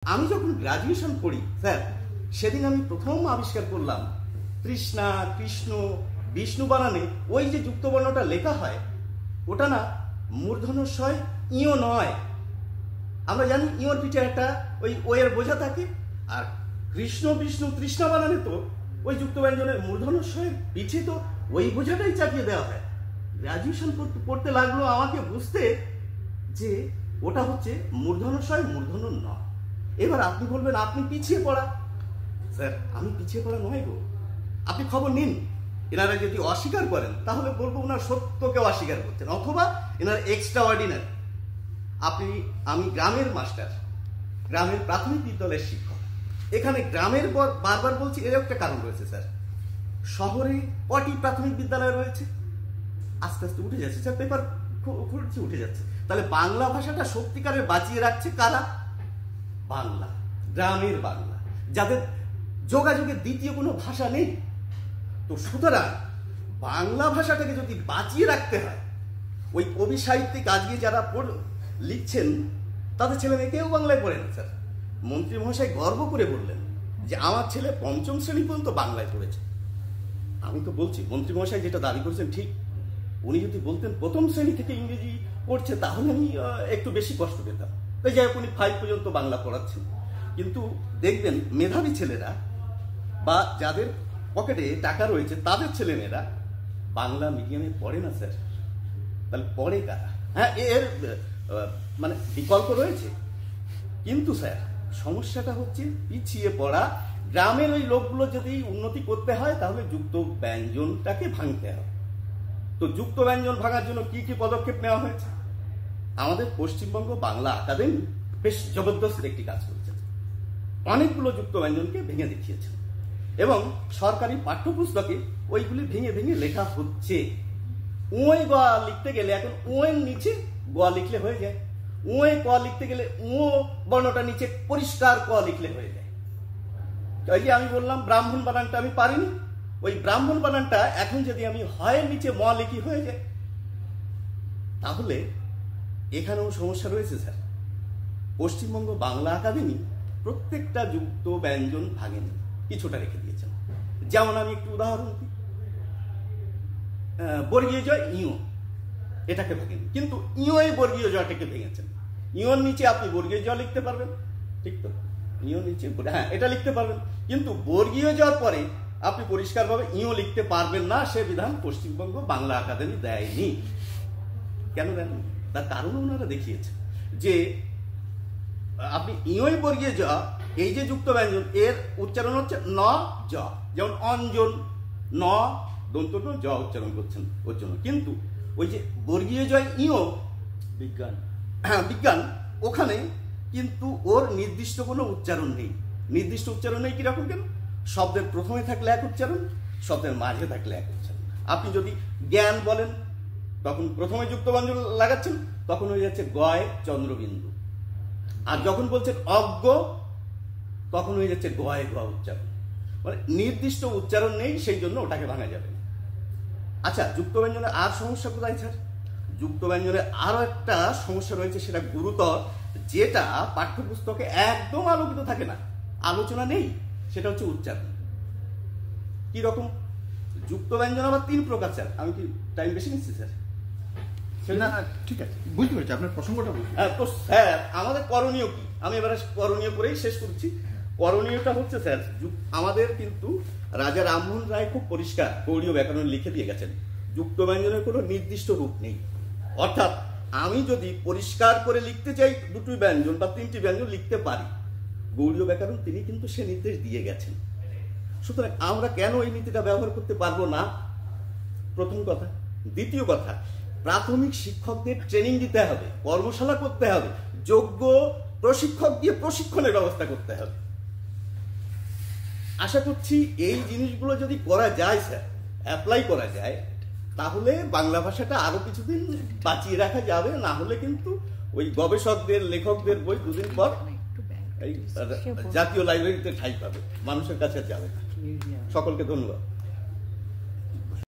আমি যখন গ্রাজুয়েশন পড়ি স্যার, সেদিন আমি প্রথম আবিষ্কার করলাম তৃষ্ণা, কৃষ্ণ, বিষ্ণু বানানে ওই যে যুক্তবর্ণটা লেখা হয় ওটা না মূর্ধন্যস্বয় ইও নয়। আমরা জানি ইওর পিঠে একটা ওই ওয়ের বোঝা থাকে, আর কৃষ্ণ, বিষ্ণু, তৃষ্ণা বানানে তো ওই যুক্ত ব্যঞ্জনের মূর্ধন্যস্বয়ের পিঠে তো ওই বোঝাটাই চাপিয়ে দেওয়া হয়। গ্রাজুয়েশন পড়তে লাগলো আমাকে বুঝতে যে ওটা হচ্ছে মূর্ধন্যস্বয়, মূর্ধন্য নয়। এবার আপনি বলবেন আপনি পিছিয়ে পড়া। স্যার, আমি পিছিয়ে পড়া নয় গো। আপনি খবর নিন, এনারা যদি অস্বীকার করেন তাহলে বলবো ওনার সত্যকে অস্বীকার করছেন, অথবা এনারা এক্সট্রা অর্ডিনারি। আমি গ্রামের মাস্টার, গ্রামের প্রাথমিক বিদ্যালয়ের শিক্ষক। এখানে গ্রামের বারবার বলছি, এর একটা কারণ রয়েছে স্যার। শহরে কটি প্রাথমিক বিদ্যালয় রয়েছে? আস্তে আস্তে উঠে যাচ্ছে স্যার, পেপার খুলছে উঠে যাচ্ছে। তাহলে বাংলা ভাষাটা সত্যিকারের বাঁচিয়ে রাখছে কারা? বাংলা, গ্রামের বাংলা, যাদের যোগাযোগের দ্বিতীয় কোনো ভাষা নেই। তো সুতরাং বাংলা ভাষাটাকে যদি বাঁচিয়ে রাখতে হয়, ওই কবি সাহিত্যিক আজকে যারা লিখছেন তাদের ছেলে মেয়ে কেউ বাংলায় পড়ে না স্যার। মন্ত্রী মহাশয় গর্ব করে বললেন যে আমার ছেলে পঞ্চম শ্রেণী পর্যন্ত বাংলায় পড়েছে। আমি তো বলছি মন্ত্রী মহাশয় যেটা দাবি করেছেন ঠিক। উনি যদি বলতেন প্রথম শ্রেণী থেকে ইংরেজি পড়ছে তাহলে আমি একটু বেশি কষ্ট পেতাম। তাই যাই হোক, উনি 5 পর্যন্ত বাংলা পড়াচ্ছেন। কিন্তু দেখবেন মেধাবী ছেলেরা বা যাদের পকেটে টাকা রয়েছে তাদের ছেলেমেয়েরা বাংলা মিডিয়ামে পড়ে না স্যার। তাহলে পড়ে কারা? হ্যাঁ, এর মানে বিকল্প রয়েছে, কিন্তু স্যার সমস্যাটা হচ্ছে পিছিয়ে পড়া। গ্রামের ওই লোকগুলো যদি উন্নতি করতে হয় তাহলে যুক্ত ব্যঞ্জনটাকে ভাঙতে হবে। তো যুক্ত ব্যঞ্জন ভাঙার জন্য কি কি পদক্ষেপ নেওয়া হয়েছে? আমাদের পশ্চিমবঙ্গ বাংলা একাডেমি বেশ জবরদস্ত একটি কাজ করেছে। অনেকগুলো যুক্ত ব্যঞ্জনকে ভেঙে দেখিয়েছে এবং সরকারি পাঠ্যপুস্তকে ওইগুলি ভেঙে ভেঙে লেখা হচ্ছে। ওয়ে গ লিখতে গেলে এখন ওয়ের নিচে গ লিখলে হয়ে যায়। ওয়ে ক লিখতে গেলে ও বর্ণটা নিচে পরিষ্কার ক লিখলে হয়ে যায়। ওই যে আমি বললাম ব্রাহ্মণ বানানটা আমি পারিনি, ওই ব্রাহ্মণ বানানটা এখন যদি আমি হয়ের নিচে ম লিখি হয়ে যায়। তাহলে এখানেও সমস্যা রয়েছে স্যার। পশ্চিমবঙ্গ বাংলা একাডেমি প্রত্যেকটা যুক্ত ব্যঞ্জন ভাঙেনি, কিছুটা রেখে দিয়েছেন। যেমন আমি একটু উদাহরণ দিই, বর্গীয় জয় ইও, এটাকে ভাঙেনি, কিন্তু ইও এই বর্গীয় জয়টাকে ভেঙেছেন। ইওর নিচে আপনি বর্গীয় জয় লিখতে পারবেন, ঠিক তো? ইও নিচে, হ্যাঁ, এটা লিখতে পারবেন, কিন্তু বর্গীয় জয় পরে আপনি পরিষ্কারভাবে ইও লিখতে পারবেন না। সে বিধান পশ্চিমবঙ্গ বাংলা একাডেমি দেয়নি। কেন দেননি? তার কারণ ওনারা দেখিয়েছে যে আপনি ইওই বর্গীয় জ, এই যে যুক্ত ব্যঞ্জন এর উচ্চারণ হচ্ছে ন জ, যেমন অঞ্জন, ন দন্ত জ উচ্চারণ করছেন ওর জন্য। কিন্তু ওই যে বর্গীয় জয় ইও বিজ্ঞান, হ্যাঁ বিজ্ঞান, ওখানে কিন্তু ওর নির্দিষ্ট কোনো উচ্চারণ নেই। নির্দিষ্ট উচ্চারণ নেই কিরকম? কেন? শব্দের প্রথমে থাকলে এক উচ্চারণ, শব্দের মাঝে থাকলে এক উচ্চারণ। আপনি যদি জ্ঞান বলেন তখন প্রথমে যুক্ত ব্যঞ্জন লাগাচ্ছেন, তখন হয়ে যাচ্ছে গয় চন্দ্রবিন্দু। আর যখন বলছেন অজ্ঞ তখন হয়ে যাচ্ছে গয় গ উচ্চারণ। মানে নির্দিষ্ট উচ্চারণ নেই, সেই জন্য ওটাকে ভাঙা যাবে না। আচ্ছা, যুক্ত ব্যঞ্জনের আর সমস্যা কোথায় স্যার? যুক্ত ব্যঞ্জনের আরো একটা সমস্যা রয়েছে, সেটা গুরুতর, যেটা পাঠ্যপুস্তকে একদম আলোকিত থাকে না, আলোচনা নেই। সেটা হচ্ছে উচ্চারণ। কি রকম? যুক্ত ব্যঞ্জন আবার 3 প্রকার স্যার। আমি কি টাইম বেশি নিচ্ছি স্যার? না, ঠিক আছে, বুঝতে পেরেছি আপনার প্রসঙ্গটা। তো স্যার আমাদের করণীয় কি? আমি এবারে করণীয় করেই শেষ করছি। করণীয়টা হচ্ছে স্যার, আমাদের কিন্তু রাজা রামমোহন রায় খুব পরিষ্কার গৌড়ীয় ব্যাকরণ লিখে দিয়ে গেছেন, যুক্ত ব্যঞ্জনের কোনো নির্দিষ্ট রূপ নেই। অর্থাৎ আমি যদি পরিষ্কার করে লিখতে চাই 2টি ব্যঞ্জন বা 3টি ব্যঞ্জন লিখতে পারি, গৌড়ীয় ব্যাকরণ তিনি কিন্তু সে নির্দেশ দিয়ে গেছেন। সুতরাং আমরা কেন এই নীতিটা ব্যবহার করতে পারবো না? প্রথম কথা। দ্বিতীয় কথা, প্রাথমিক শিক্ষকদের ট্রেনিং দিতে হবে, কর্মশালা করতে হবে, যোগ্য প্রশিক্ষক দিয়ে প্রশিক্ষণের ব্যবস্থা করতে হবে। আশা করছি এই জিনিসগুলো যদি করা যায় স্যার, অ্যাপ্লাই করা যায়, তাহলে বাংলা ভাষাটা আরো কিছুদিন বাঁচিয়ে রাখা যাবে। না হলে কিন্তু ওই গবেষকদের, লেখকদের বই 2 দিন পর এই জাতীয় লাইব্রেরিতে ঠাঁই পাবে, মানুষের কাছে যাবে না। সকলকে ধন্যবাদ।